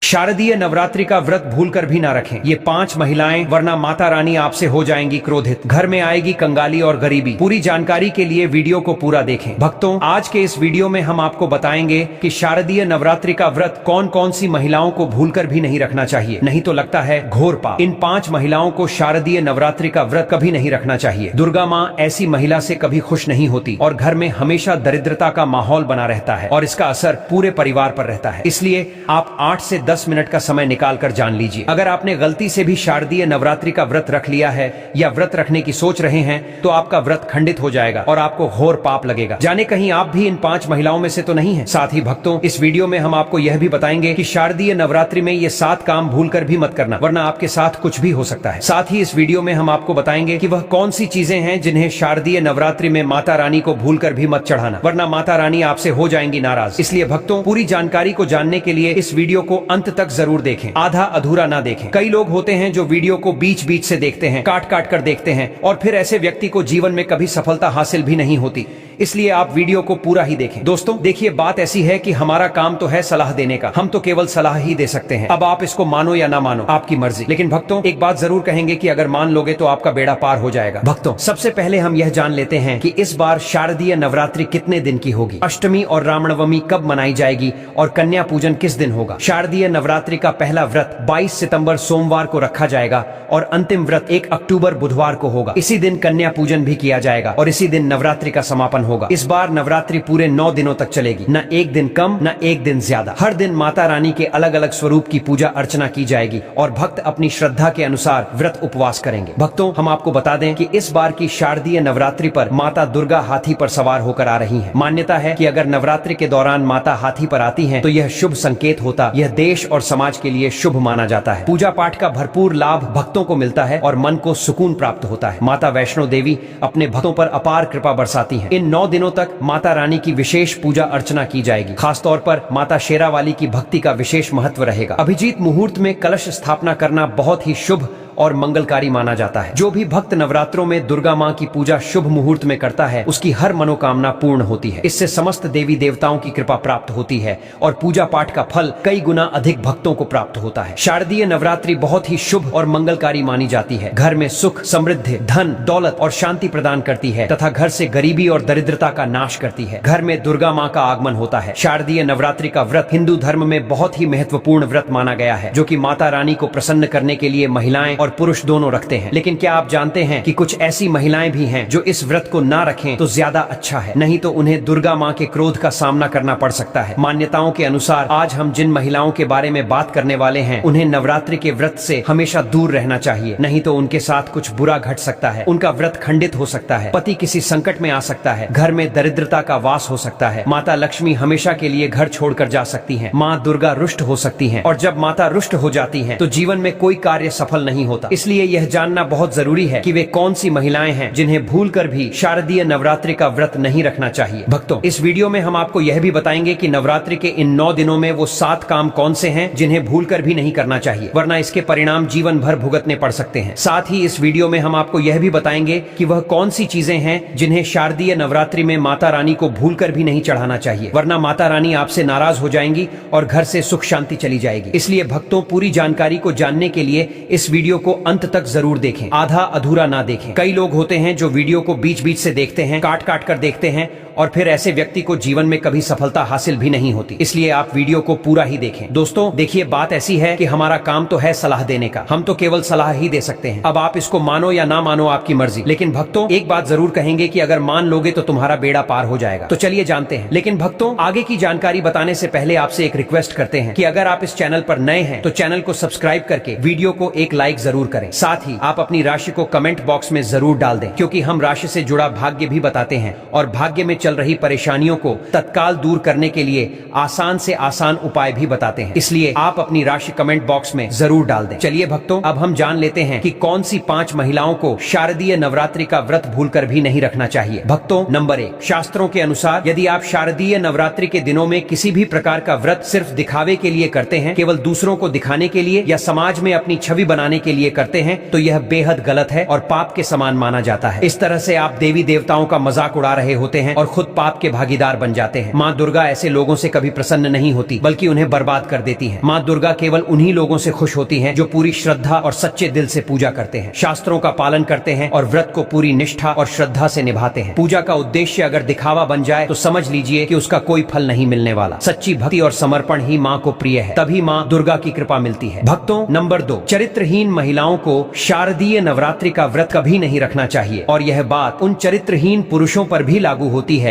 शारदीय नवरात्रि का व्रत भूलकर भी ना रखें ये 5 महिलाएं, वरना माता रानी आपसे हो जाएंगी क्रोधित, घर में आएगी कंगाली और गरीबी। पूरी जानकारी के लिए वीडियो को पूरा देखें। भक्तों, आज के इस वीडियो में हम आपको बताएंगे कि शारदीय नवरात्रि का व्रत कौन कौन सी महिलाओं को भूलकर भी नहीं रखना चाहिए, नहीं तो लगता है घोर पाप। इन 5 महिलाओं को शारदीय नवरात्रि का व्रत कभी नहीं रखना चाहिए। दुर्गा माँ ऐसी महिला से कभी खुश नहीं होती और घर में हमेशा दरिद्रता का माहौल बना रहता है और इसका असर पूरे परिवार पर रहता है। इसलिए आप 8 से 10 मिनट का समय निकालकर जान लीजिए। अगर आपने गलती से भी शारदीय नवरात्रि का व्रत रख लिया है या व्रत रखने की सोच रहे हैं तो आपका व्रत खंडित हो जाएगा और आपको घोर पाप लगेगा। जाने कहीं आप भी इन 5 महिलाओं में से तो नहीं हैं। साथ ही भक्तों, इस वीडियो में हम आपको यह भी बताएंगे कि शारदीय नवरात्रि में ये 7 काम भूलकर भी मत करना, वरना आपके साथ कुछ भी हो सकता है। साथ ही इस वीडियो में हम आपको बताएंगे कि वह कौन सी चीजें हैं जिन्हें शारदीय नवरात्रि में माता रानी को भूलकर भी मत चढ़ाना, वरना माता रानी आपसे हो जाएंगी नाराज। इसलिए भक्तों, पूरी जानकारी को जानने के लिए इस वीडियो को अंत तक जरूर देखें, आधा अधूरा ना देखें। कई लोग होते हैं जो वीडियो को बीच बीच से देखते हैं, काट काट कर देखते हैं और फिर ऐसे व्यक्ति को जीवन में कभी सफलता हासिल भी नहीं होती। इसलिए आप वीडियो को पूरा ही देखें। दोस्तों देखिए, बात ऐसी है कि हमारा काम तो है सलाह देने का, हम तो केवल सलाह ही दे सकते हैं। अब आप इसको मानो या ना मानो, आपकी मर्जी। लेकिन भक्तों, एक बात जरूर कहेंगे कि अगर मान लोगे तो आपका बेड़ा पार हो जाएगा। भक्तों, सबसे पहले हम यह जान लेते हैं कि इस बार शारदीय नवरात्रि कितने दिन की होगी, अष्टमी और रामनवमी कब मनाई जाएगी और कन्या पूजन किस दिन होगा। शारदीय नवरात्रि का पहला व्रत 22 सितंबर सोमवार को रखा जाएगा और अंतिम व्रत 1 अक्टूबर बुधवार को होगा। इसी दिन कन्या पूजन भी किया जाएगा और इसी दिन नवरात्रि का समापन होगा। इस बार नवरात्रि पूरे 9 दिनों तक चलेगी, न एक दिन कम न एक दिन ज्यादा। हर दिन माता रानी के अलग अलग स्वरूप की पूजा अर्चना की जाएगी और भक्त अपनी श्रद्धा के अनुसार व्रत उपवास करेंगे। भक्तों, हम आपको बता दें कि इस बार की शारदीय नवरात्रि पर माता दुर्गा हाथी पर सवार होकर आ रही हैं। मान्यता है कि अगर नवरात्रि के दौरान माता हाथी पर आती हैं तो यह शुभ संकेत होता, यह देश और समाज के लिए शुभ माना जाता है। पूजा पाठ का भरपूर लाभ भक्तों को मिलता है और मन को सुकून प्राप्त होता है। माता वैष्णो देवी अपने भक्तों पर अपार कृपा बरसाती हैं। इन 9 दिनों तक माता रानी की विशेष पूजा अर्चना की जाएगी। खासतौर पर माता शेरावाली की भक्ति का विशेष महत्व रहेगा। अभिजीत मुहूर्त में कलश स्थापना करना बहुत ही शुभ और मंगलकारी माना जाता है। जो भी भक्त नवरात्रों में दुर्गा माँ की पूजा शुभ मुहूर्त में करता है उसकी हर मनोकामना पूर्ण होती है। इससे समस्त देवी देवताओं की कृपा प्राप्त होती है और पूजा पाठ का फल कई गुना अधिक भक्तों को प्राप्त होता है। शारदीय नवरात्रि बहुत ही शुभ और मंगलकारी मानी जाती है। घर में सुख, समृद्धि, धन, दौलत और शांति प्रदान करती है तथा घर से गरीबी और दरिद्रता का नाश करती है। घर में दुर्गा माँ का आगमन होता है। शारदीय नवरात्रि का व्रत हिंदू धर्म में बहुत ही महत्वपूर्ण व्रत माना गया है, जो कि माता रानी को प्रसन्न करने के लिए महिलाएं और पुरुष दोनों रखते हैं। लेकिन क्या आप जानते हैं कि कुछ ऐसी महिलाएं भी हैं जो इस व्रत को ना रखें तो ज्यादा अच्छा है, नहीं तो उन्हें दुर्गा माँ के क्रोध का सामना करना पड़ सकता है। मान्यताओं के अनुसार आज हम जिन महिलाओं के बारे में बात करने वाले हैं उन्हें नवरात्रि के व्रत से हमेशा दूर रहना चाहिए, नहीं तो उनके साथ कुछ बुरा घट सकता है। उनका व्रत खंडित हो सकता है, पति किसी संकट में आ सकता है, घर में दरिद्रता का वास हो सकता है, माता लक्ष्मी हमेशा के लिए घर छोड़कर जा सकती है, माँ दुर्गा रुष्ट हो सकती है और जब माता रुष्ट हो जाती है तो जीवन में कोई कार्य सफल नहीं होता। इसलिए यह जानना बहुत जरूरी है कि वे कौन सी महिलाएं हैं जिन्हें भूलकर भी शारदीय नवरात्रि का व्रत नहीं रखना चाहिए। भक्तों, इस वीडियो में हम आपको यह भी बताएंगे कि नवरात्रि के इन 9 दिनों में वो 7 काम कौन से हैं जिन्हें भूलकर भी नहीं करना चाहिए, वरना इसके परिणाम जीवन भर भुगतने पड़ सकते हैं। साथ ही इस वीडियो में हम आपको यह भी बताएंगे कि वह कौन सी चीजें हैं जिन्हें शारदीय नवरात्रि में माता रानी को भूलकर भी नहीं चढ़ाना चाहिए, वरना माता रानी आपसे नाराज हो जाएंगी और घर से सुख शांति चली जाएगी। इसलिए भक्तों, पूरी जानकारी को जानने के लिए इस वीडियो को अंत तक जरूर देखें, आधा अधूरा ना देखें। कई लोग होते हैं जो वीडियो को बीच बीच से देखते हैं, काट काट कर देखते हैं और फिर ऐसे व्यक्ति को जीवन में कभी सफलता हासिल भी नहीं होती। इसलिए आप वीडियो को पूरा ही देखें। दोस्तों देखिए, बात ऐसी है कि हमारा काम तो है सलाह देने का, हम तो केवल सलाह ही दे सकते हैं। अब आप इसको मानो या ना मानो, आपकी मर्जी। लेकिन भक्तों, एक बात जरूर कहेंगे कि अगर मान लोगे तो तुम्हारा बेड़ा पार हो जाएगा। तो चलिए जानते हैं। लेकिन भक्तों, आगे की जानकारी बताने से पहले आपसे एक रिक्वेस्ट करते हैं कि अगर आप इस चैनल पर नए हैं तो चैनल को सब्सक्राइब करके वीडियो को एक लाइक जरूर करें। साथ ही आप अपनी राशि को कमेंट बॉक्स में जरूर डाल दें, क्योंकि हम राशि से जुड़ा भाग्य भी बताते हैं और भाग्य में चल रही परेशानियों को तत्काल दूर करने के लिए आसान से आसान उपाय भी बताते हैं। इसलिए आप अपनी राशि कमेंट बॉक्स में जरूर डाल दें। चलिए भक्तों, अब हम जान लेते हैं कि कौन सी 5 महिलाओं को शारदीय नवरात्रि का व्रत भूलकर भी नहीं रखना चाहिए। भक्तों, नंबर 1, शास्त्रों के अनुसार यदि आप शारदीय नवरात्रि के दिनों में किसी भी प्रकार का व्रत सिर्फ दिखावे के लिए करते हैं, केवल दूसरों को दिखाने के लिए या समाज में अपनी छवि बनाने के लिए करते हैं, तो यह बेहद गलत है और पाप के समान माना जाता है। इस तरह से आप देवी देवताओं का मजाक उड़ा रहे होते हैं और खुद पाप के भागीदार बन जाते हैं। माँ दुर्गा ऐसे लोगों से कभी प्रसन्न नहीं होती, बल्कि उन्हें बर्बाद कर देती है। माँ दुर्गा केवल उन्हीं लोगों से खुश होती हैं जो पूरी श्रद्धा और सच्चे दिल से पूजा करते हैं, शास्त्रों का पालन करते हैं और व्रत को पूरी निष्ठा और श्रद्धा से निभाते हैं। पूजा का उद्देश्य अगर दिखावा बन जाए तो समझ लीजिए कि उसका कोई फल नहीं मिलने वाला। सच्ची भक्ति और समर्पण ही माँ को प्रिय है, तभी माँ दुर्गा की कृपा मिलती है। भक्तों, नंबर 2, चरित्रहीन महिलाओं को शारदीय नवरात्रि का व्रत कभी नहीं रखना चाहिए। और यह बात उन चरित्रहीन पुरुषों पर भी लागू होती है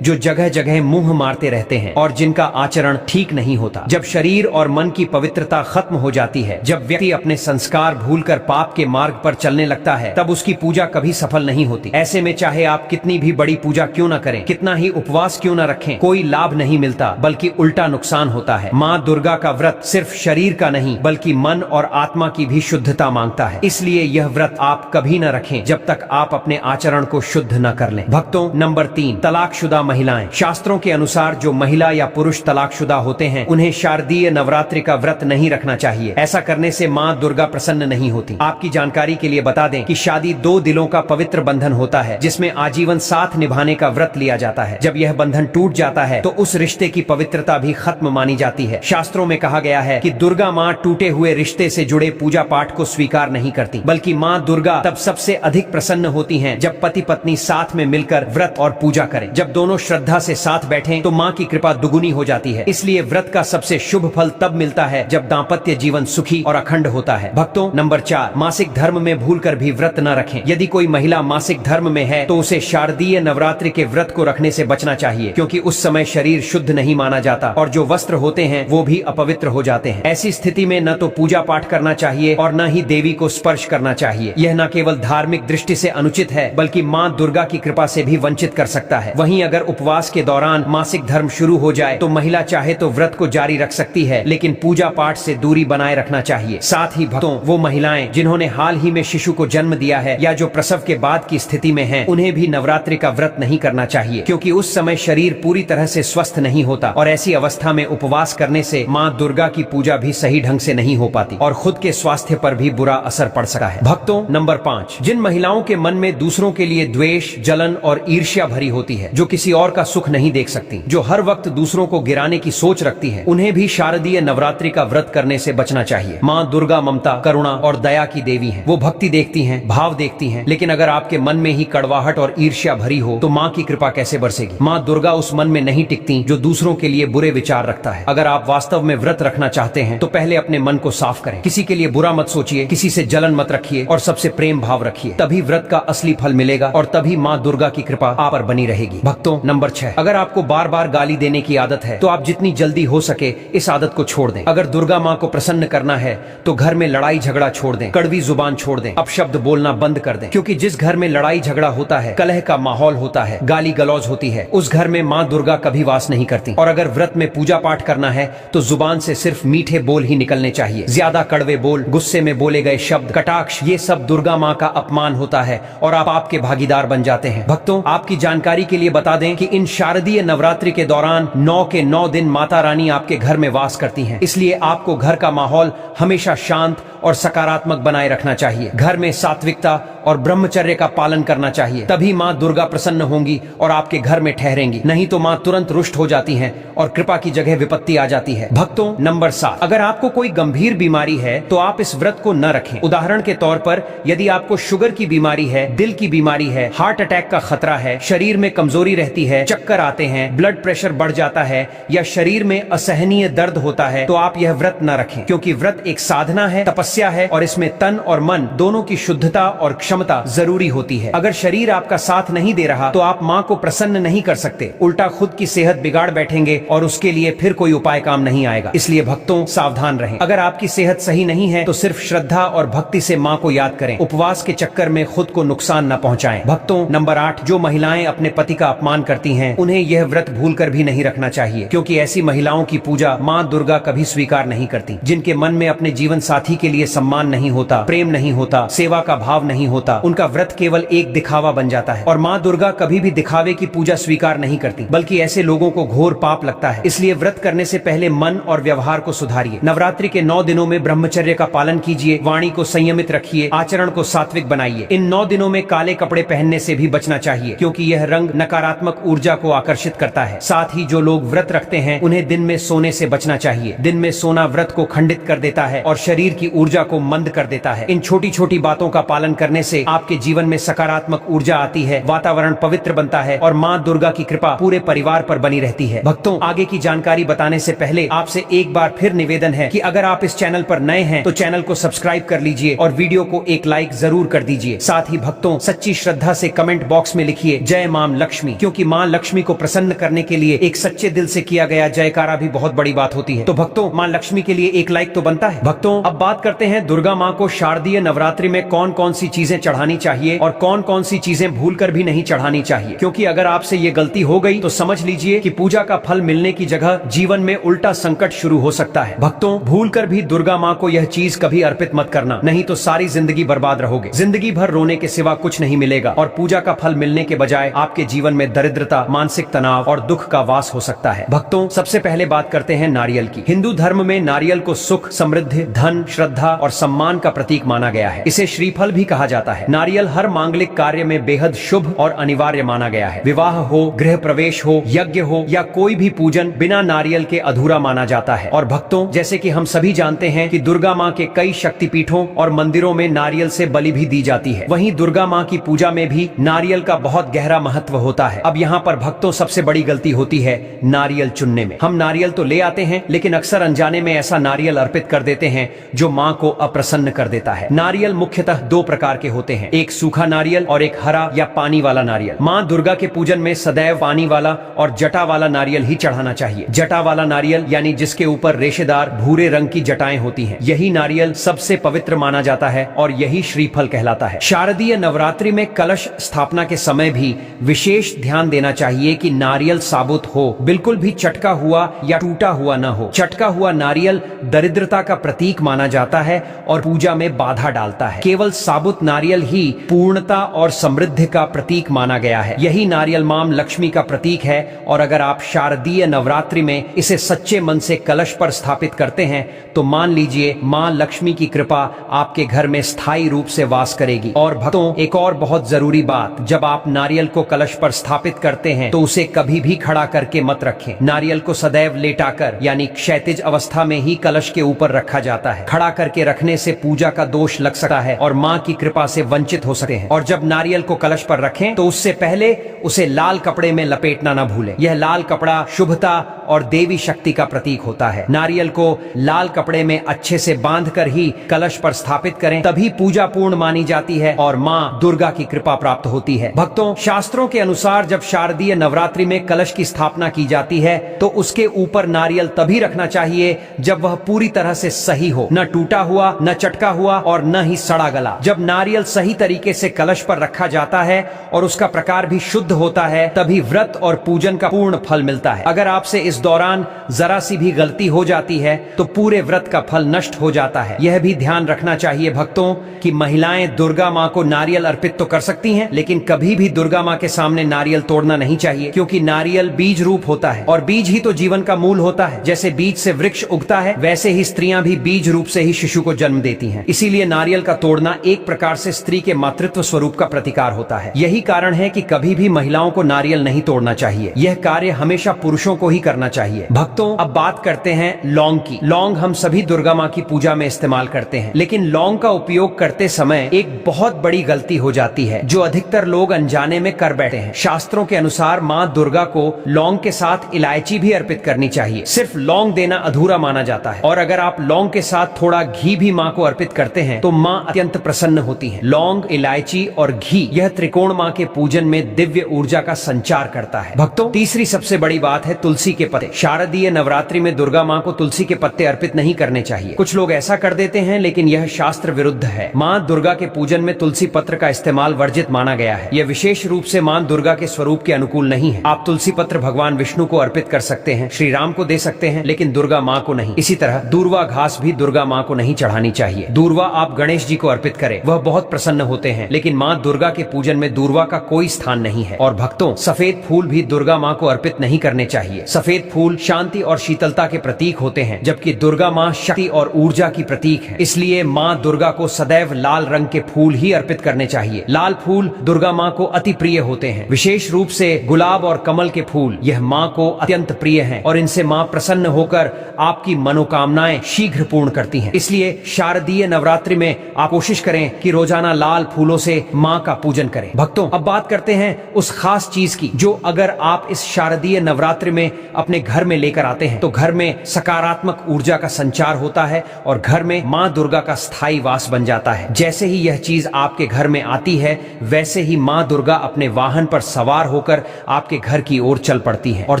जो जगह जगह मुंह मारते रहते हैं और जिनका आचरण ठीक नहीं होता। जब शरीर और मन की पवित्रता खत्म हो जाती है, जब व्यक्ति अपने संस्कार भूलकर पाप के मार्ग पर चलने लगता है, तब उसकी पूजा कभी सफल नहीं होती। ऐसे में चाहे आप कितनी भी बड़ी पूजा क्यों न करें, कितना ही उपवास क्यों न रखें, कोई लाभ नहीं मिलता, बल्कि उल्टा नुकसान होता है। माँ दुर्गा का व्रत सिर्फ शरीर का नहीं बल्कि मन और आत्मा की भी शुद्धता मांगता है। इसलिए यह व्रत आप कभी न रखें जब तक आप अपने आचरण को शुद्ध न कर लें। भक्तों, नंबर 3, तलाकशुदा महिलाएं। शास्त्रों के अनुसार जो महिला या पुरुष तलाकशुदा होते हैं, उन्हें शारदीय नवरात्रि का व्रत नहीं रखना चाहिए। ऐसा करने से माँ दुर्गा प्रसन्न नहीं होती। आपकी जानकारी के लिए बता दें कि शादी 2 दिलों का पवित्र बंधन होता है, जिसमें आजीवन साथ निभाने का व्रत लिया जाता है। जब यह बंधन टूट जाता है तो उस रिश्ते की पवित्रता भी खत्म मानी जाती है। शास्त्रों में कहा गया है कि दुर्गा माँ टूटे हुए रिश्ते से जुड़े पूजा पाठ को स्वीकार नहीं करती, बल्कि माँ दुर्गा तब सबसे अधिक प्रसन्न होती हैं जब पति पत्नी साथ में मिलकर व्रत और पूजा करें। जब दोनों श्रद्धा से साथ बैठें तो माँ की कृपा दुगुनी हो जाती है। इसलिए व्रत का सबसे शुभ फल तब मिलता है जब दाम्पत्य जीवन सुखी और अखंड होता है। भक्तों, नंबर 4, मासिक धर्म में भूलकर भी व्रत न रखें। यदि कोई महिला मासिक धर्म में है तो उसे शारदीय नवरात्रि के व्रत को रखने से बचना चाहिए, क्योंकि उस समय शरीर शुद्ध नहीं माना जाता और जो वस्त्र होते हैं वो भी अपवित्र हो जाते हैं। ऐसी स्थिति में न तो पूजा पाठ करना चाहिए और न ही देवी को स्पर्श करना चाहिए। यह न केवल धार्मिक दृष्टि से अनुचित है, बल्कि माँ दुर्गा की कृपा से भी वंचित कर सकता है। वहीं अगर उपवास के दौरान मासिक धर्म शुरू हो जाए तो महिला चाहे तो व्रत को जारी रख सकती है, लेकिन पूजा पाठ से दूरी बनाए रखना चाहिए। साथ ही भक्तों, वो महिलाएं जिन्होंने हाल ही में शिशु को जन्म दिया है या जो प्रसव के बाद की स्थिति में हैं, उन्हें भी नवरात्रि का व्रत नहीं करना चाहिए, क्योंकि उस समय शरीर पूरी तरह से स्वस्थ नहीं होता और ऐसी अवस्था में उपवास करने से माँ दुर्गा की पूजा भी सही ढंग से नहीं हो पाती और खुद के स्वास्थ्य पर भी बुरा असर पड़ सकता है। भक्तों, नंबर 5, जिन महिलाओं के मन में दूसरों के लिए द्वेष, जलन और ईर्ष्या भरी होती है, जो किसी और का सुख नहीं देख सकती, जो हर वक्त दूसरों को गिराने की सोच रखती है, उन्हें भी शारदीय नवरात्रि का व्रत करने से बचना चाहिए। माँ दुर्गा ममता, करुणा और दया की देवी हैं। वो भक्ति देखती हैं, भाव देखती हैं, लेकिन अगर आपके मन में ही कड़वाहट और ईर्ष्या भरी हो तो माँ की कृपा कैसे बरसेगी। माँ दुर्गा उस मन में नहीं टिकती जो दूसरों के लिए बुरे विचार रखता है। अगर आप वास्तव में व्रत रखना चाहते हैं तो पहले अपने मन को साफ करें। किसी के लिए बुरा मत सोचिए, किसी से जलन मत रखिए और सबसे प्रेम भाव रखिए। तभी व्रत का असली फल मिलेगा और तभी माँ दुर्गा की कृपा आप पर बनी रहेगी। भक्तों, नंबर 6, अगर आपको बार बार गाली देने की आदत है तो आप जितनी जल्दी हो सके इस आदत को छोड़ दें। अगर दुर्गा माँ को प्रसन्न करना है तो घर में लड़ाई झगड़ा छोड़ दें, कड़वी जुबान छोड़ दें, अपशब्द बोलना बंद कर दें, क्योंकि जिस घर में लड़ाई झगड़ा होता है, कलह का माहौल होता है, गाली गलौज होती है, उस घर में माँ दुर्गा कभी वास नहीं करती। और अगर व्रत में पूजा पाठ करना है तो जुबान से सिर्फ मीठे बोल ही निकलने चाहिए। ज्यादा कड़वे बोल, गुस्से में बोले गए शब्द, कटाक्ष, ये सब दुर्गा माँ का अपमान होता है और आप आपके भागीदार बन जाते हैं। भक्तों, आपकी जानकारी के लिए बता दें कि इन शारदीय नवरात्रि के दौरान 9 के 9 दिन माता रानी आपके घर में वास करती हैं। इसलिए आपको घर का माहौल हमेशा शांत और सकारात्मक बनाए रखना चाहिए। घर में सात्विकता और ब्रह्मचर्य का पालन करना चाहिए, तभी माँ दुर्गा प्रसन्न होंगी और आपके घर में ठहरेंगी। नहीं तो माँ तुरंत रुष्ट हो जाती हैं और कृपा की जगह विपत्ति आ जाती है। भक्तों, नंबर 7, अगर आपको कोई गंभीर बीमारी है तो आप इस व्रत को न रखें। उदाहरण के तौर पर यदि आपको शुगर की बीमारी है, दिल की बीमारी है, हार्ट अटैक का खतरा है, शरीर में कमजोरी रहती है, चक्कर आते हैं, ब्लड प्रेशर बढ़ जाता है या शरीर में असहनीय दर्द होता है, तो आप यह व्रत न रखें, क्योंकि व्रत एक साधना है, तपस्या है और इसमें तन और मन दोनों की शुद्धता और क्षमता जरूरी होती है। अगर शरीर आपका साथ नहीं दे रहा तो आप माँ को प्रसन्न नहीं कर सकते, उल्टा खुद की सेहत बिगाड़ बैठेंगे और उसके लिए फिर कोई उपाय काम नहीं आएगा। इसलिए भक्तों, सावधान रहें। अगर आपकी सेहत सही नहीं है तो सिर्फ श्रद्धा और भक्ति से माँ को याद करें। उपवास के चक्कर में खुद को नुकसान न पहुँचाएं। भक्तों, नंबर 8, जो महिलाएं अपने पति का अपमान करती हैं, उन्हें यह व्रत भूलकर भी नहीं रखना चाहिए, क्योंकि ऐसी महिलाओं की पूजा माँ दुर्गा कभी स्वीकार नहीं करती। जिनके मन में अपने जीवन साथी के लिए सम्मान नहीं होता, प्रेम नहीं होता, सेवा का भाव नहीं होता, होता, उनका व्रत केवल एक दिखावा बन जाता है। और माँ दुर्गा कभी भी दिखावे की पूजा स्वीकार नहीं करती, बल्कि ऐसे लोगों को घोर पाप लगता है। इसलिए व्रत करने से पहले मन और व्यवहार को सुधारिए। नवरात्रि के 9 दिनों में ब्रह्मचर्य का पालन कीजिए, वाणी को संयमित रखिए, आचरण को सात्विक बनाइए। इन 9 दिनों में काले कपड़े पहनने से भी बचना चाहिए, क्योंकि यह रंग नकारात्मक ऊर्जा को आकर्षित करता है। साथ ही जो लोग व्रत रखते हैं उन्हें दिन में सोने से बचना चाहिए। दिन में सोना व्रत को खंडित कर देता है और शरीर की ऊर्जा को मंद कर देता है। इन छोटी छोटी बातों का पालन करने से आपके जीवन में सकारात्मक ऊर्जा आती है, वातावरण पवित्र बनता है और माँ दुर्गा की कृपा पूरे परिवार पर बनी रहती है। भक्तों, आगे की जानकारी बताने से पहले आपसे एक बार फिर निवेदन है कि अगर आप इस चैनल पर नए हैं तो चैनल को सब्सक्राइब कर लीजिए और वीडियो को एक लाइक जरूर कर दीजिए। साथ ही भक्तों, सच्ची श्रद्धा से कमेंट बॉक्स में लिखिए जय मां लक्ष्मी, क्योंकि मां लक्ष्मी को प्रसन्न करने के लिए एक सच्चे दिल से किया गया जयकारा भी बहुत बड़ी बात होती है। तो भक्तों, मां लक्ष्मी के लिए एक लाइक तो बनता है। भक्तों, अब बात करते हैं दुर्गा मां को शारदीय नवरात्रि में कौन कौन सी चीजें चढ़ानी चाहिए और कौन कौन सी चीजें भूलकर भी नहीं चढ़ानी चाहिए, क्योंकि अगर आपसे ये गलती हो गई तो समझ लीजिए कि पूजा का फल मिलने की जगह जीवन में उल्टा संकट शुरू हो सकता है। भक्तों, भूलकर भी दुर्गा मां को यह चीज कभी अर्पित मत करना, नहीं तो सारी जिंदगी बर्बाद रहोगे। जिंदगी भर रोने के सिवा कुछ नहीं मिलेगा और पूजा का फल मिलने के बजाय आपके जीवन में दरिद्रता, मानसिक तनाव और दुख का वास हो सकता है। भक्तों, सबसे पहले बात करते हैं नारियल की। हिंदू धर्म में नारियल को सुख, समृद्धि, धन, श्रद्धा और सम्मान का प्रतीक माना गया है। इसे श्रीफल भी कहा जाता है। नारियल हर मांगलिक कार्य में बेहद शुभ और अनिवार्य माना गया है। विवाह हो, गृह प्रवेश हो, यज्ञ हो या कोई भी पूजन बिना नारियल के अधूरा माना जाता है। और भक्तों, जैसे कि हम सभी जानते हैं कि दुर्गा माँ के कई शक्तिपीठों और मंदिरों में नारियल से बलि भी दी जाती है। वहीं दुर्गा माँ की पूजा में भी नारियल का बहुत गहरा महत्व होता है। अब यहाँ पर भक्तों सबसे बड़ी गलती होती है नारियल चुनने में। हम नारियल तो ले आते हैं, लेकिन अक्सर अनजाने में ऐसा नारियल अर्पित कर देते हैं जो माँ को अप्रसन्न कर देता है। नारियल मुख्यतः 2 प्रकार के होते हैं, एक सूखा नारियल और एक हरा या पानी वाला नारियल। माँ दुर्गा के पूजन में सदैव पानी वाला और जटा वाला नारियल ही चढ़ाना चाहिए। जटा वाला नारियल यानी जिसके ऊपर रेशेदार भूरे रंग की जटाएं होती हैं, यही नारियल सबसे पवित्र माना जाता है और यही श्रीफल कहलाता है। शारदीय नवरात्रि में कलश स्थापना के समय भी विशेष ध्यान देना चाहिए कि नारियल साबुत हो, बिल्कुल भी चटका हुआ या टूटा हुआ न हो। चटका हुआ नारियल दरिद्रता का प्रतीक माना जाता है और पूजा में बाधा डालता है। केवल साबुत नारियल ही पूर्णता और समृद्धि का प्रतीक माना गया है। यही नारियल मां लक्ष्मी का प्रतीक है और अगर आप शारदीय नवरात्रि में इसे सच्चे मन से कलश पर स्थापित करते हैं तो मान लीजिए मां लक्ष्मी की कृपा आपके घर में स्थायी रूप से वास करेगी। और भक्तों, एक और बहुत जरूरी बात, जब आप नारियल को कलश पर स्थापित करते हैं तो उसे कभी भी खड़ा करके मत रखें। नारियल को सदैव लेटाकर यानी क्षैतिज अवस्था में ही कलश के ऊपर रखा जाता है। खड़ा करके रखने से पूजा का दोष लग सकता है और माँ की कृपा से वंचित हो सकते हैं। और जब नारियल को कलश पर रखें तो उससे पहले उसे लाल कपड़े में लपेटना न भूलें। यह लाल कपड़ा शुभता और देवी शक्ति का प्रतीक होता है। नारियल को लाल कपड़े में अच्छे से बांधकर ही कलश पर स्थापित करें, तभी पूजा पूर्ण मानी जाती है और माँ दुर्गा की कृपा प्राप्त होती है। भक्तों, शास्त्रों के अनुसार जब शारदीय नवरात्रि में कलश की स्थापना की जाती है तो उसके ऊपर नारियल तभी रखना चाहिए जब वह पूरी तरह से सही हो, न टूटा हुआ, न चटका हुआ और न ही सड़ा गला। जब नारियल सही तरीके से कलश पर रखा जाता है और उसका प्रकार भी शुद्ध होता है, तभी व्रत और पूजन का पूर्ण फल मिलता है। अगर आपसे इस दौरान जरा सी भी गलती हो जाती है तो पूरे व्रत का फल नष्ट हो जाता है। यह भी ध्यान रखना चाहिए भक्तों कि महिलाएं दुर्गा माँ को नारियल अर्पित तो कर सकती हैं, लेकिन कभी भी दुर्गा माँ के सामने नारियल तोड़ना नहीं चाहिए, क्योंकि नारियल बीज रूप होता है और बीज ही तो जीवन का मूल होता है। जैसे बीज से वृक्ष उगता है, वैसे ही स्त्रियां भी बीज रूप से ही शिशु को जन्म देती हैं। इसीलिए नारियल का तोड़ना एक प्रकार से स्त्री के मातृत्व स्वरूप का प्रतिकार होता है। यही कारण है कि कभी भी महिलाओं को नारियल नहीं तोड़ना चाहिए। यह कार्य हमेशा पुरुषों को ही करना चाहिए। भक्तों, अब बात करते हैं लौंग की। लौंग हम सभी दुर्गा माँ की पूजा में इस्तेमाल करते हैं, लेकिन लौंग का उपयोग करते समय एक बहुत बड़ी गलती हो जाती है जो अधिकतर लोग अनजाने में कर बैठे हैं। शास्त्रों के अनुसार माँ दुर्गा को लौंग के साथ इलायची भी अर्पित करनी चाहिए। सिर्फ लौंग देना अधूरा माना जाता है और अगर आप लौंग के साथ थोड़ा घी भी माँ को अर्पित करते हैं तो माँ अत्यंत प्रसन्न होती है। लौंग, इलायची और घी, यह त्रिकोण माँ के पूजन में दिव्य ऊर्जा का संचार करता है। भक्तों, तीसरी सबसे बड़ी बात है तुलसी के पत्ते। शारदीय नवरात्रि में दुर्गा माँ को तुलसी के पत्ते अर्पित नहीं करने चाहिए। कुछ लोग ऐसा कर देते हैं, लेकिन यह शास्त्र विरुद्ध है। माँ दुर्गा के पूजन में तुलसी पत्र का इस्तेमाल वर्जित माना गया है। यह विशेष रूप से माँ दुर्गा के स्वरूप के अनुकूल नहीं है। आप तुलसी पत्र भगवान विष्णु को अर्पित कर सकते हैं, श्री राम को दे सकते हैं, लेकिन दुर्गा माँ को नहीं। इसी तरह दूर्वा घास भी दुर्गा माँ को नहीं चढ़ानी चाहिए। दूर्वा आप गणेश जी को अर्पित करें, वह बहुत प्रसन्न होते हैं, लेकिन माँ दुर्गा के पूजन में दूर्वा का कोई स्थान नहीं है। और भक्तों, सफेद फूल भी दुर्गा माँ को अर्पित नहीं करने चाहिए। सफेद फूल शांति और शीतलता के प्रतीक होते हैं, जबकि दुर्गा माँ शक्ति और ऊर्जा की प्रतीक है। इसलिए माँ दुर्गा को सदैव लाल रंग के फूल ही अर्पित करने चाहिए। लाल फूल दुर्गा माँ को अति प्रिय होते हैं, विशेष रूप से गुलाब और कमल के फूल। यह माँ को अत्यंत प्रिय हैं और इनसे माँ प्रसन्न होकर आपकी मनोकामनाएं शीघ्र पूर्ण करती हैं। इसलिए शारदीय नवरात्रि में आप कोशिश करें कि रोजाना लाल फूलों से माँ का पूजन करें। भक्तों, अब बात करते हैं उस खास चीज की जो अगर आप इस शारदीय नवरात्रि में अपने घर में लेकर आते हैं तो घर में सकारात्मक ऊर्जा का संचार होता है और घर में माँ दुर्गा का स्थायी वास बन जाता है। जैसे ही यह चीज आपके घर में आती है, वैसे ही माँ दुर्गा अपने वाहन पर सवार होकर आपके घर की ओर चल पड़ती है और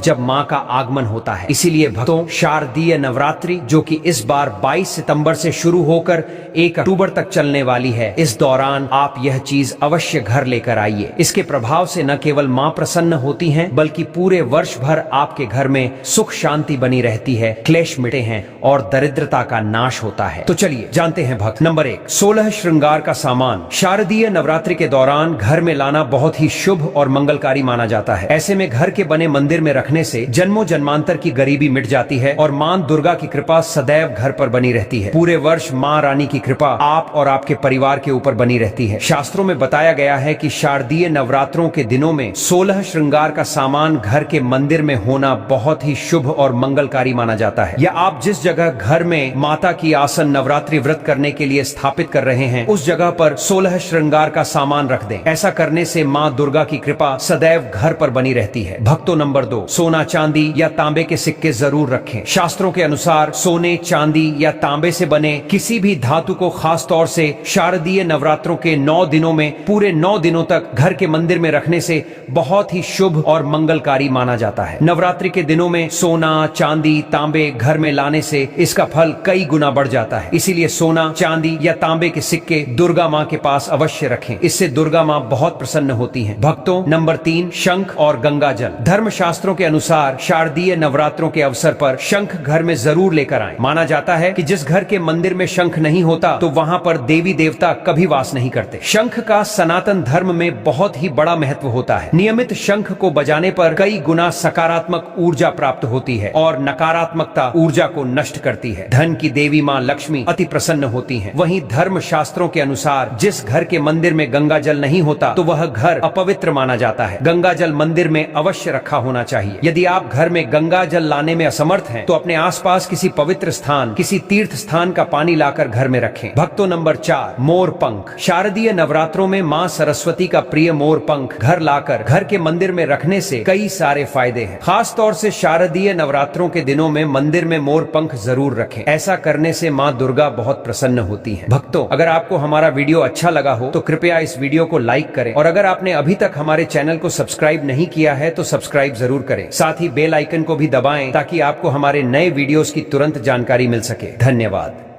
जब माँ का आगमन होता है। इसीलिए भक्तों, शारदीय नवरात्रि जो कि इस बार 22 सितंबर से शुरू होकर 1 अक्टूबर तक चलने वाली है, इस दौरान आप यह चीज अवश्य घर लेकर आइए। इसके प्रभाव से न केवल माँ प्रसन्न होती हैं, बल्कि पूरे वर्ष भर आपके घर में सुख शांति बनी रहती है, क्लेश मिटे हैं और दरिद्रता का नाश होता है। तो चलिए जानते हैं भक्त। नंबर 1, 16 श्रृंगार का सामान। शारदीय नवरात्रि के दौरान घर में लाना बहुत ही शुभ और मंगलकारी माना जाता है। ऐसे में घर के बने मंदिर में रखने से जन्मों जन्मांतर की गरीबी मिट जाती है और मां दुर्गा की कृपा सदैव घर पर बनी रहती है। पूरे वर्ष मां रानी की कृपा आप और आपके परिवार के ऊपर बनी रहती है। शास्त्रों में बताया गया है कि शारदीय नवरात्रों के दिनों में 16 श्रृंगार का सामान घर के मंदिर में होना बहुत ही शुभ और मंगलकारी माना जाता है। या आप जिस जगह घर में माता की आसन नवरात्रि व्रत करने के लिए स्थापित कर रहे हैं, उस जगह पर 16 श्रृंगार का सामान रख दें। ऐसा करने से मां दुर्गा की कृपा सदैव घर पर बनी रहती है। भक्तों, नंबर 2, सोना चांदी या तांबे के सिक्के जरूर रखें। शास्त्रों के अनुसार सोने, चांदी या तांबे से बने किसी भी धातु को खास तौर से शारदीय नवरात्रों के 9 दिनों में पूरे 9 दिनों तक घर के मंदिर में रखने से बहुत ही शुभ और मंगलकारी माना जाता है। नवरात्रि के दिनों में सोना, चांदी, तांबे घर में लाने से इसका फल कई गुना बढ़ जाता है। इसीलिए सोना, चांदी या तांबे के सिक्के दुर्गा माँ के पास अवश्य रखें। इससे दुर्गा माँ बहुत प्रसन्न होती हैं। भक्तों, नंबर 3, शंख और गंगा जल। धर्म शास्त्रों के अनुसार शारदीय नवरात्रों के अवसर पर शंख घर में जरूर लेकर आएं। माना जाता है कि जिस घर के मंदिर में शंख नहीं होता तो वहां पर देवी देवता कभी वास नहीं करते। शंख का सनातन धर्म में बहुत ही बड़ा महत्व होता है। नियमित शंख को बजाने पर कई गुना सकारात्मक ऊर्जा प्राप्त होती है और नकारात्मकता ऊर्जा को नष्ट करती है। धन की देवी माँ लक्ष्मी अति प्रसन्न होती हैं। वहीं धर्म शास्त्रों के अनुसार जिस घर के मंदिर में गंगा जल नहीं होता तो वह घर अपवित्र माना जाता है। गंगा जल मंदिर में अवश्य रखा होना चाहिए। यदि आप घर में गंगा जल लाने में असमर्थ हैं, तो अपने आसपास किसी पवित्र स्थान, किसी तीर्थ स्थान का पानी लाकर घर में रखें। भक्तों, नंबर 4, मोर पंख। शारदीय नवरात्रों में माँ सरस्वती का प्रिय मोर पंख घर लाकर घर के मंदिर में रखने से कई सारे फायदे हैं। खास तौर से शारदीय नवरात्रों के दिनों में मंदिर में मोर पंख जरूर रखें। ऐसा करने से माँ दुर्गा बहुत प्रसन्न होती है। भक्तों, अगर आपको हमारा वीडियो अच्छा लगा हो तो कृपया इस वीडियो को लाइक करें और अगर आपने अभी तक हमारे चैनल को सब्सक्राइब नहीं किया है तो सब्सक्राइब जरूर करें। साथ ही बेल आइकन को भी दबाएं ताकि आपको हमारे नए वीडियोस की तुरंत जानकारी मिल सके। धन्यवाद।